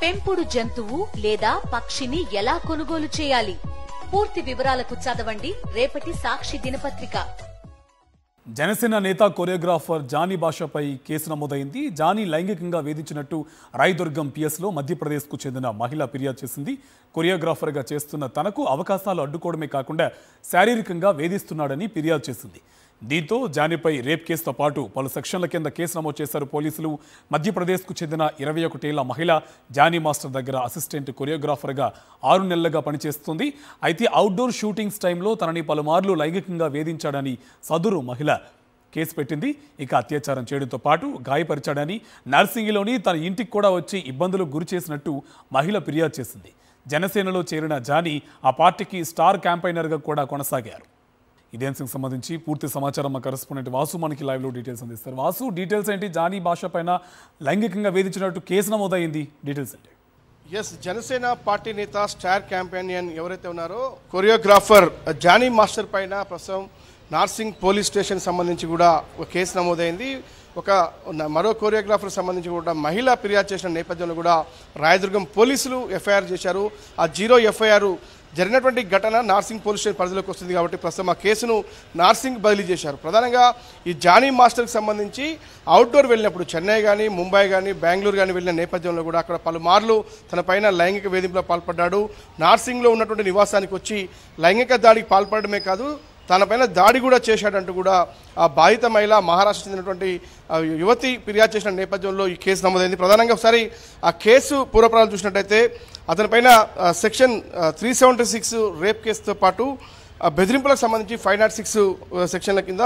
పెంపుడు జంతువు లేదా పక్షిని ఎలా కొనుగోలు చేయాలి? పూర్తి వివరాలకు చదవండి రేపటి సాక్షి దినపత్రిక. జనసేన నేత కొరియోగ్రాఫర్ జానీ భాషపై కేసు నమోదైంది. జానీ లైంగికంగా వేధించినట్టు రాయదుర్గం పిఎస్లో మధ్యప్రదేశ్కు చెందిన మహిళ ఫిర్యాదు చేసింది. కొరియోగ్రాఫర్గా చేస్తున్న తనకు అవకాశాలు అడ్డుకోవడమే కాకుండా శారీరకంగా వేధిస్తున్నాడని ఫిర్యాదు చేసింది. దీంతో జానీపై రేప్ కేసుతో పాటు పలు సెక్షన్ల కింద కేసు నమోదు చేశారు పోలీసులు. మధ్యప్రదేశ్కు చెందిన 21 ఏళ్ల మహిళ జానీ మాస్టర్ దగ్గర అసిస్టెంట్ కొరియోగ్రాఫర్గా 6 నెలలుగా పనిచేస్తుంది. అయితే అవుట్డోర్ షూటింగ్స్ టైంలో తనని పలుమార్లు లైంగికంగా వేధించాడని సదరు మహిళ కేసు పెట్టింది. ఇక అత్యాచారం చేయడంతో పాటు గాయపరిచాడని, నర్సింగిలోని తన ఇంటికి కూడా వచ్చి ఇబ్బందులకు గురి చేసినట్టు మహిళ ఫిర్యాదు చేసింది. జనసేనలో చేరిన జానీ ఆ పార్టీకి స్టార్ క్యాంపైనర్గా కూడా కొనసాగారు. ఇదే అంశంకి సంబంధించి పూర్తి సమాచారం మా కరెస్పాండెంట్ వాసు మనకి లైవ్లో డీటెయిల్స్ అందిస్తారు. వాసు, డీటెయిల్స్ ఏంటి? జానీ భాష పైన లైంగికంగా వేధించినట్టు కేసు నమోదైంది, డీటెయిల్స్ ఏంటి? ఎస్, జనసేన పార్టీ నేత స్టార్ క్యాంపెయిన్ ఎవరైతే ఉన్నారో కొరియోగ్రాఫర్ జానీ మాస్టర్ పైన ప్రస్తుతం నార్సింగ్ పోలీస్ స్టేషన్ సంబంధించి కూడా ఒక కేసు నమోదైంది. మరో కొరియోగ్రాఫర్ సంబంధించి కూడా మహిళ ఫిర్యాదు చేసిన నేపథ్యంలో కూడా రాయదుర్గం పోలీసులు ఎఫ్ఐఆర్ చేశారు. ఆ 0 ఎఫ్ఐఆర్ జరిగినటువంటి ఘటన నార్సింగ్ పోలీస్ స్టేషన్ పరిధిలోకి వస్తుంది కాబట్టి ప్రస్తుతం ఆ కేసును నార్సింగ్ బదిలీ చేశారు. ప్రధానంగా ఈ జానీ మాస్టర్కి సంబంధించి అవుట్డోర్ వెళ్ళినప్పుడు చెన్నై కానీ, ముంబై కానీ, బెంగళూరు కానీ వెళ్ళిన నేపథ్యంలో కూడా అక్కడ పలుమార్లు తన పైన లైంగిక వేధింపులకు పాల్పడ్డాడు. నార్సింగ్లో ఉన్నటువంటి నివాసానికి వచ్చి లైంగిక దాడికి పాల్పడమే కాదు, తన పైన దాడి కూడా చేశాడంటూ కూడా ఆ బాధిత మహిళ మహారాష్ట్ర చెందినటువంటి యువతి ఫిర్యాదు చేసిన నేపథ్యంలో ఈ కేసు నమోదైంది. ప్రధానంగా ఒకసారి ఆ కేసు పూర్వపరాలు చూసినట్టయితే అతనిపైన సెక్షన్ 376 రేప్ కేసుతో పాటు బెదిరింపులకు సంబంధించి 506 సెక్షన్ల కింద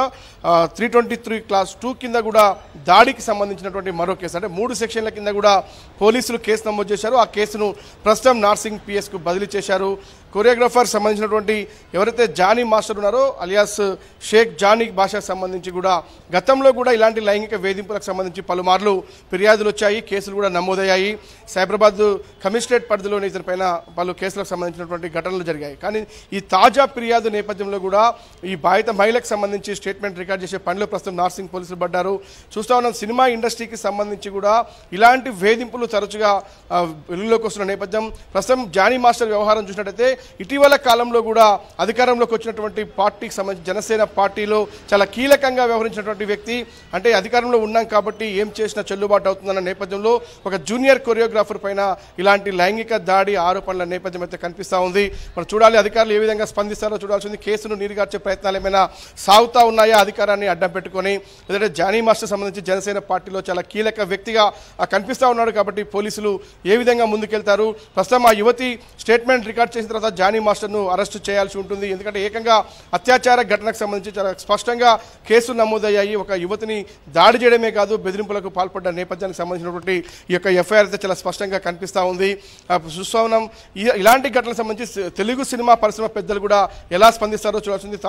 323 క్లాస్ 2 కింద కూడా దాడికి సంబంధించినటువంటి మరో కేసు, అంటే 3 సెక్షన్ల కింద కూడా పోలీసులు కేసు నమోదు చేశారు. ఆ కేసును ప్రస్తుతం నార్సింగ్ పిఎస్కు బదిలీ చేశారు. కొరియోగ్రాఫర్ సంబంధించినటువంటి ఎవరైతే జానీ మాస్టర్ ఉన్నారో అలియాస్ షేక్ జానీ భాషకు సంబంధించి కూడా గతంలో కూడా ఇలాంటి లైంగిక వేధింపులకు సంబంధించి పలుమార్లు ఫిర్యాదులు వచ్చాయి, కేసులు కూడా నమోదయ్యాయి. సైబరాబాద్ కమిషనరేట్ పరిధిలోని ఇతనిపైన పలు కేసులకు సంబంధించినటువంటి ఘటనలు జరిగాయి. కానీ ఈ తాజా ఫిర్యాదు నేపథ్యంలో కూడా ఈ బాధిత మహిళకు సంబంధించి స్టేట్మెంట్ రికార్డ్ చేసే పనిలో ప్రస్తుతం నార్సింగ్ పోలీసులు పడ్డారు. చూస్తా ఉన్నాం, సినిమా ఇండస్ట్రీకి సంబంధించి కూడా ఇలాంటి వేధింపులు తరచుగా వెలుగులోకి వస్తున్న నేపథ్యం. ప్రస్తుతం జానీ మాస్టర్ వ్యవహారం చూసినట్టయితే ఇటీవల కాలంలో కూడా అధికారంలోకి వచ్చినటువంటి పార్టీకి సంబంధించి జనసేన పార్టీలో చాలా కీలకంగా వ్యవహరించినటువంటి వ్యక్తి. అంటే అధికారంలో ఉన్నాం కాబట్టి ఏం చేసినా చెల్లుబాటు అవుతుందన్న నేపథ్యంలో ఒక జూనియర్ కొరియోగ్రాఫర్ పైన ఇలాంటి లైంగిక దాడి ఆరోపణల నేపథ్యం అయితే కనిపిస్తూ ఉంది. మనం చూడాలి అధికారులు ఏ విధంగా స్పందిస్తారో చూడాల్సింది. కేసును నీరుగార్చే ప్రయత్నాలు ఏమైనా సాగుతా ఉన్నాయా అధికారాన్ని అడ్డం పెట్టుకొని? ఎందుకంటే జానీ మాస్టర్ సంబంధించి జనసేన పార్టీలో చాలా కీలక వ్యక్తిగా కనిపిస్తూ ఉన్నాడు కాబట్టి పోలీసులు ఏ విధంగా ముందుకెళ్తారు? ప్రస్తుతం ఆ యువతి స్టేట్మెంట్ రికార్డ్ చేసిన తర్వాత జానీ మాస్టర్ను అరెస్టు చేయాల్సి ఉంటుంది. ఎందుకంటే ఏకంగా అత్యాచార ఘటనకు సంబంధించి చాలా స్పష్టంగా కేసులు నమోదయ్యాయి. ఒక యువతిని దాడి చేయడమే కాదు, బెదిరింపులకు పాల్పడ్డ నేపథ్యానికి సంబంధించినటువంటి ఈ యొక్క ఎఫ్ఐఆర్ అయితే చాలా స్పష్టంగా కనిపిస్తూ ఉంది. చూస్తా ఉన్నాం ఇలాంటి ఘటనలకు సంబంధించి తెలుగు సినిమా పరిశ్రమ పెద్దలు కూడా ఎలా స్పందిస్తారో చూడాల్సింది.